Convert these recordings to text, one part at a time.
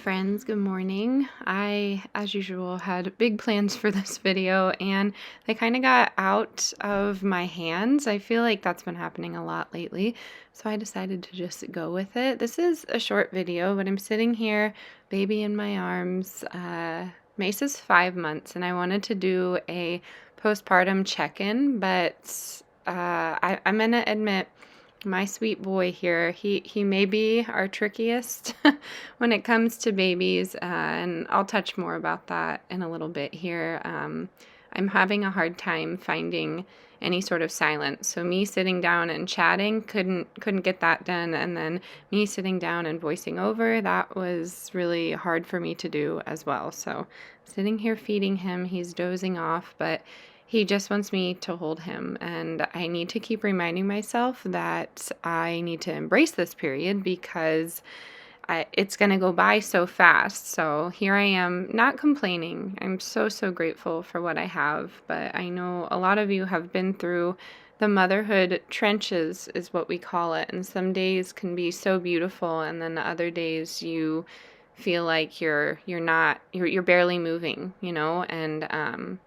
friends, good morning. I, as usual, had big plans for this video and they kind of got out of my hands. I feel like that's been happening a lot lately, so I decided to just go with it. This is a short video, but I'm sitting here, baby in my arms. Mace is 5 months and I wanted to do a postpartum check-in, but I'm going to admit my sweet boy here, he may be our trickiest when it comes to babies, and I'll touch more about that in a little bit here. I'm having a hard time finding any sort of silence. So me sitting down and chatting couldn't get that done, and then me sitting down and voicing over, that was really hard for me to do as well. So sitting here feeding him, he's dozing off, but he just wants me to hold him, and I need to keep reminding myself that I need to embrace this period because it's going to go by so fast. So here I am, not complaining. I'm so grateful for what I have, but I know a lot of you have been through the motherhood trenches, is what we call it, and some days can be so beautiful, and then other days you feel like you're barely moving, and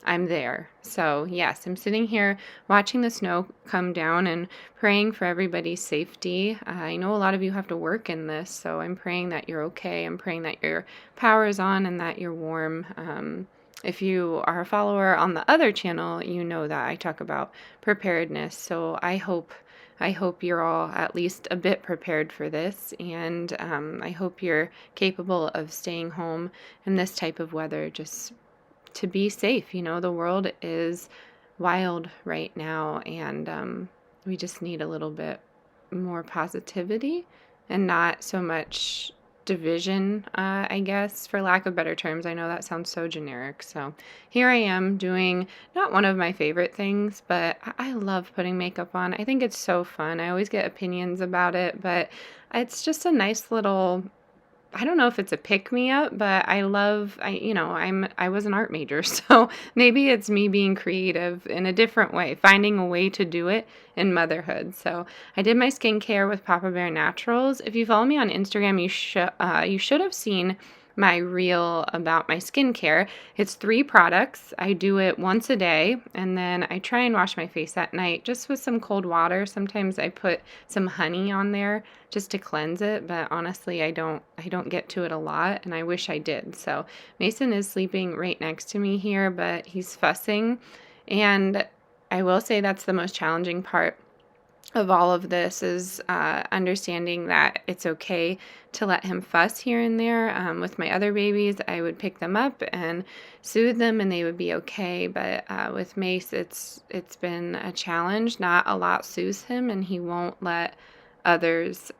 I'm there. So yes, I'm sitting here watching the snow come down and praying for everybody's safety. I know a lot of you have to work in this, so I'm praying that you're okay. I'm praying that your power is on and that you're warm. If you are a follower on the other channel, you know that I talk about preparedness. So I hope you're all at least a bit prepared for this, and I hope you're capable of staying home in this type of weather, just to be safe. The world is wild right now, and we just need a little bit more positivity and not so much division, I guess, for lack of better terms. I know that sounds so generic. So here I am doing not one of my favorite things, but I love putting makeup on. I think it's so fun. I always get opinions about it, but it's just a nice little, I don't know if it's a pick-me-up, but I was an art major, so maybe it's me being creative in a different way, finding a way to do it in motherhood. So I did my skincare with Papa Bear Naturals. If you follow me on Instagram, you should have seen my reel about my skincare. It's 3 products. I do it once a day, and then I try and wash my face at night just with some cold water. Sometimes I put some honey on there just to cleanse it, but honestly, I don't get to it a lot, and I wish I did. So Mason is sleeping right next to me here, but he's fussing, and I will say that's the most challenging part of all of this is understanding that it's okay to let him fuss here and there. With my other babies, I would pick them up and soothe them and they would be okay. But with Mace, it's been a challenge. Not a lot soothes him, and he won't let others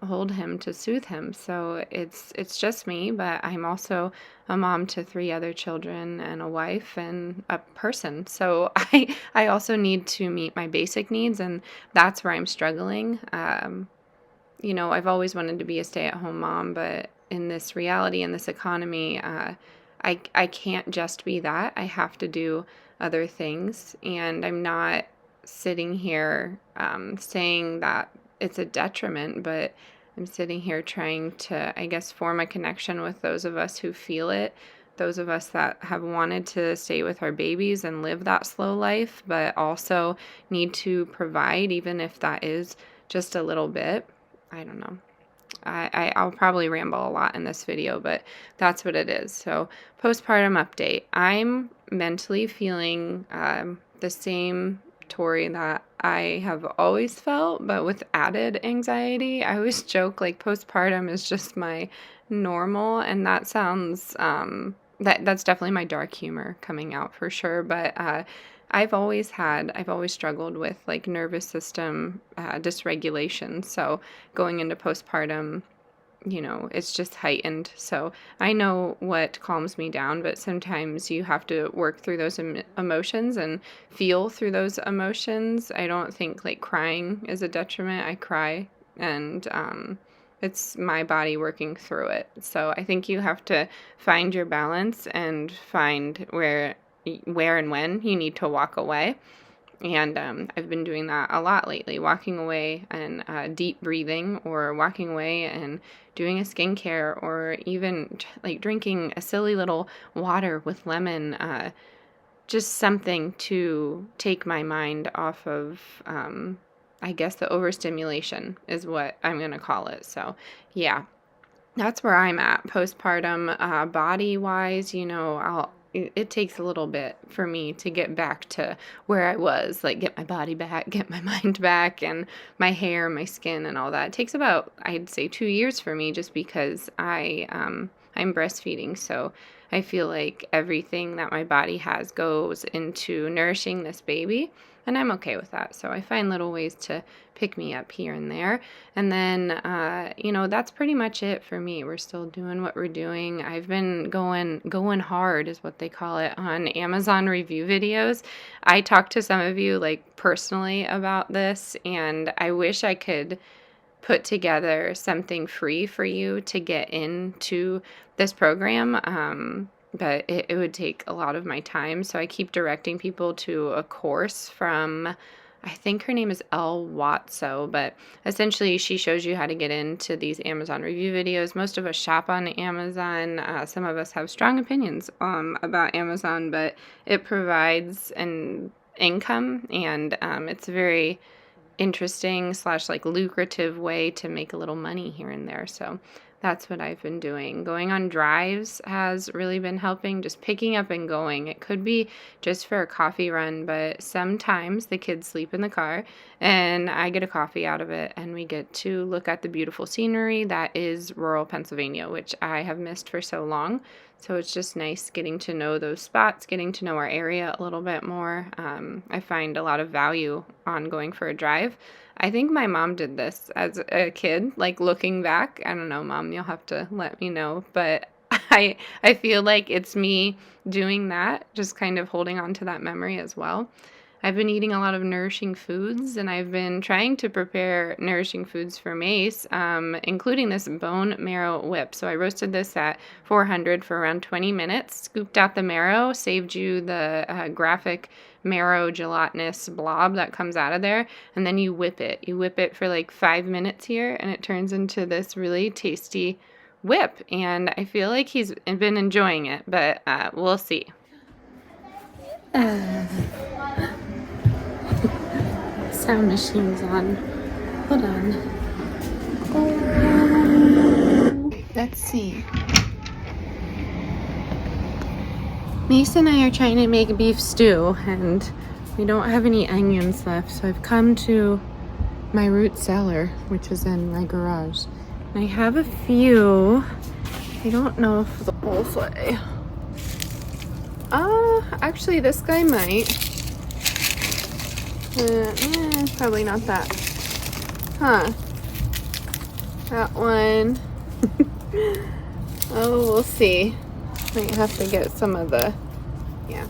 hold him to soothe him. So it's just me, but I'm also a mom to 3 other children and a wife and a person. So I also need to meet my basic needs, and that's where I'm struggling. I've always wanted to be a stay-at-home mom, but in this reality, in this economy, I can't just be that. I have to do other things, and I'm not sitting here saying that it's a detriment, but I'm sitting here trying to, I guess, form a connection with those of us who feel it, those of us that have wanted to stay with our babies and live that slow life, but also need to provide, even if that is just a little bit. I don't know. I'll probably ramble a lot in this video, but that's what it is. So postpartum update. I'm mentally feeling the same Tori that I have always felt, but with added anxiety. I always joke like postpartum is just my normal, and that sounds that's definitely my dark humor coming out for sure. But I've always struggled with like nervous system dysregulation. So going into postpartum, it's just heightened. So I know what calms me down, but sometimes you have to work through those emotions and feel through those emotions. I don't think like crying is a detriment. I cry, and it's my body working through it. So I think you have to find your balance and find where and when you need to walk away. And I've been doing that a lot lately, walking away and deep breathing, or walking away and doing a skincare, or even like drinking a silly little water with lemon, just something to take my mind off of, I guess, the overstimulation is what I'm going to call it. So, yeah, that's where I'm at postpartum. Body wise, it takes a little bit for me to get back to where I was, like get my body back, get my mind back, and my hair, my skin, and all that. It takes about, I'd say, 2 years for me, just because I'm breastfeeding. So I feel like everything that my body has goes into nourishing this baby, and I'm okay with that. So I find little ways to pick me up here and there. And then, that's pretty much it for me. We're still doing what we're doing. I've been going hard is what they call it on Amazon review videos. I talked to some of you like personally about this, and I wish I could put together something free for you to get into this program. But it would take a lot of my time. So I keep directing people to a course from, I think her name is Elle Watso, but essentially she shows you how to get into these Amazon review videos. Most of us shop on Amazon. Some of us have strong opinions about Amazon, but it provides an income, and it's a very interesting / like lucrative way to make a little money here and there. So that's what I've been doing. Going on drives has really been helping, just picking up and going. It could be just for a coffee run, but sometimes the kids sleep in the car and I get a coffee out of it, and we get to look at the beautiful scenery that is rural Pennsylvania, which I have missed for so long. So it's just nice getting to know those spots, getting to know our area a little bit more. I find a lot of value on going for a drive. I think my mom did this as a kid, like looking back. I don't know, Mom, you'll have to let me know. But I feel like it's me doing that, just kind of holding on to that memory as well. I've been eating a lot of nourishing foods, and I've been trying to prepare nourishing foods for Mace, including this bone marrow whip. So I roasted this at 400 for around 20 minutes, scooped out the marrow, saved you the graphic marrow gelatinous blob that comes out of there, and then you whip it. You whip it for like 5 minutes here, and it turns into this really tasty whip. And I feel like he's been enjoying it, but we'll see. Sound machine's on. Hold on. Oh, let's see. Mace and I are trying to make beef stew, and we don't have any onions left, so I've come to my root cellar, which is in my garage. And I have a few. I don't know if the whole way. Actually, this guy might. Probably not that. Huh. That one. Oh, we'll see. Might have to get some of the, yeah.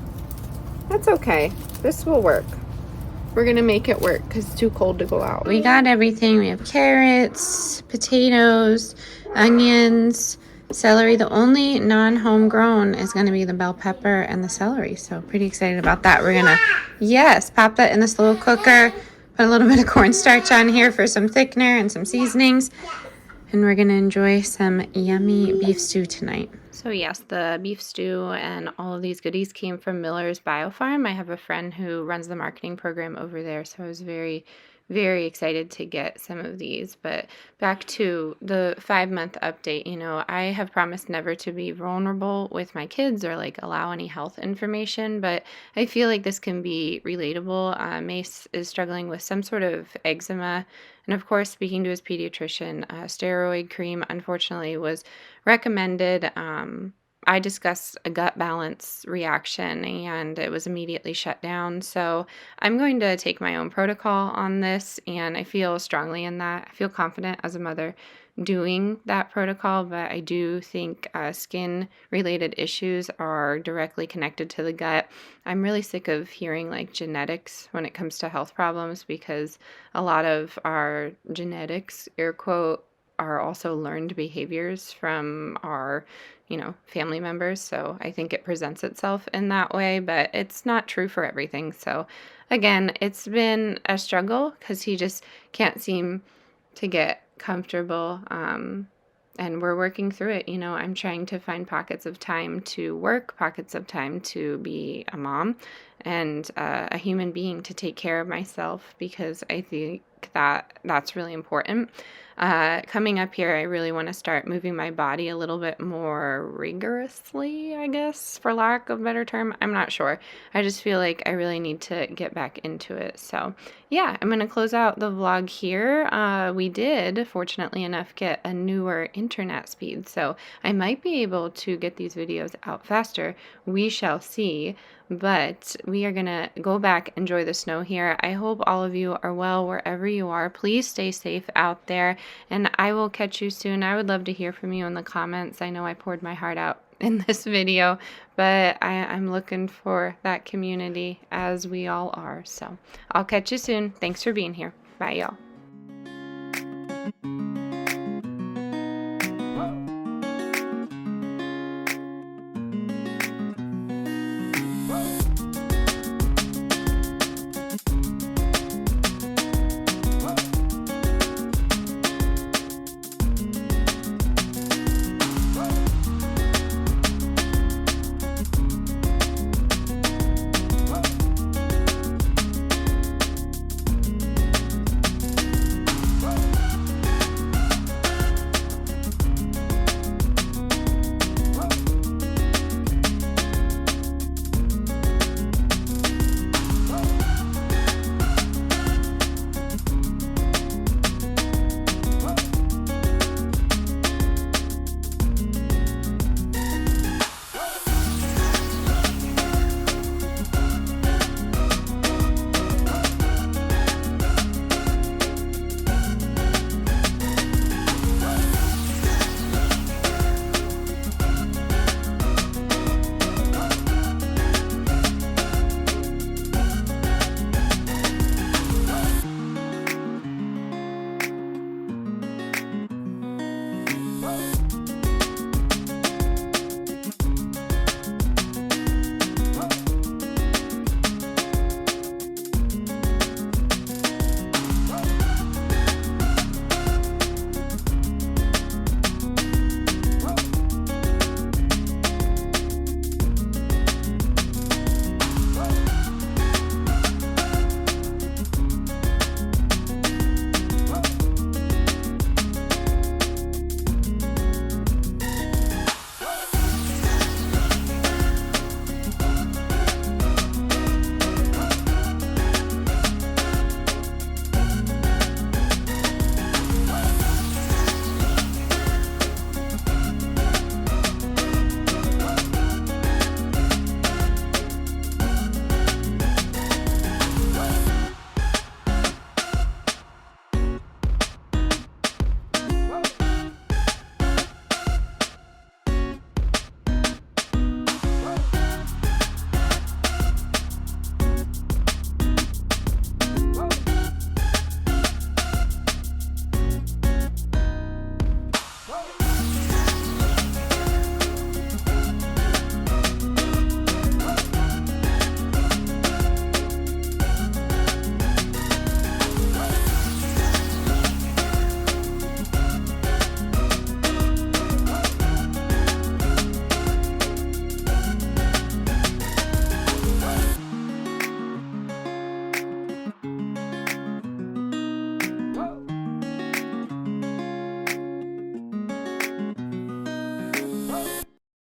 That's okay. This will work. We're going to make it work because it's too cold to go out. We got everything. We have carrots, potatoes, onions, celery. The only non-homegrown is going to be the bell pepper and the celery. So pretty excited about that. We're going to, yes, pop that in the slow cooker. Put a little bit of cornstarch on here for some thickener and some seasonings. And we're going to enjoy some yummy beef stew tonight. So yes, the beef stew and all of these goodies came from Miller's Biofarm. I have a friend who runs the marketing program over there, so I was very, very excited to get some of these. But back to the 5-month update, I have promised never to be vulnerable with my kids or like allow any health information, but I feel like this can be relatable. Mace is struggling with some sort of eczema. And of course, speaking to his pediatrician, steroid cream, unfortunately, was recommended. I discussed a gut balance reaction, and it was immediately shut down. So I'm going to take my own protocol on this, and I feel strongly in that. I feel confident as a mother doing that protocol, but I do think skin-related issues are directly connected to the gut. I'm really sick of hearing like genetics when it comes to health problems, because a lot of our genetics, air quote, are also learned behaviors from our family members. So I think it presents itself in that way, but it's not true for everything. So again, it's been a struggle because he just can't seem to get comfortable. And we're working through it. I'm trying to find pockets of time to work, pockets of time to be a mom and a human being, to take care of myself, because I think that that's really important. Coming up here, I really want to start moving my body a little bit more rigorously, I guess, for lack of a better term. I'm not sure. I just feel like I really need to get back into it. So yeah, I'm going to close out the vlog here. We did, fortunately enough, get a newer internet speed, so I might be able to get these videos out faster. We shall see. But we are going to go back, enjoy the snow here. I hope all of you are well wherever you are. Please stay safe out there, and I will catch you soon. I would love to hear from you in the comments. I know I poured my heart out in this video, but I'm looking for that community, as we all are. So I'll catch you soon. Thanks for being here. Bye, y'all.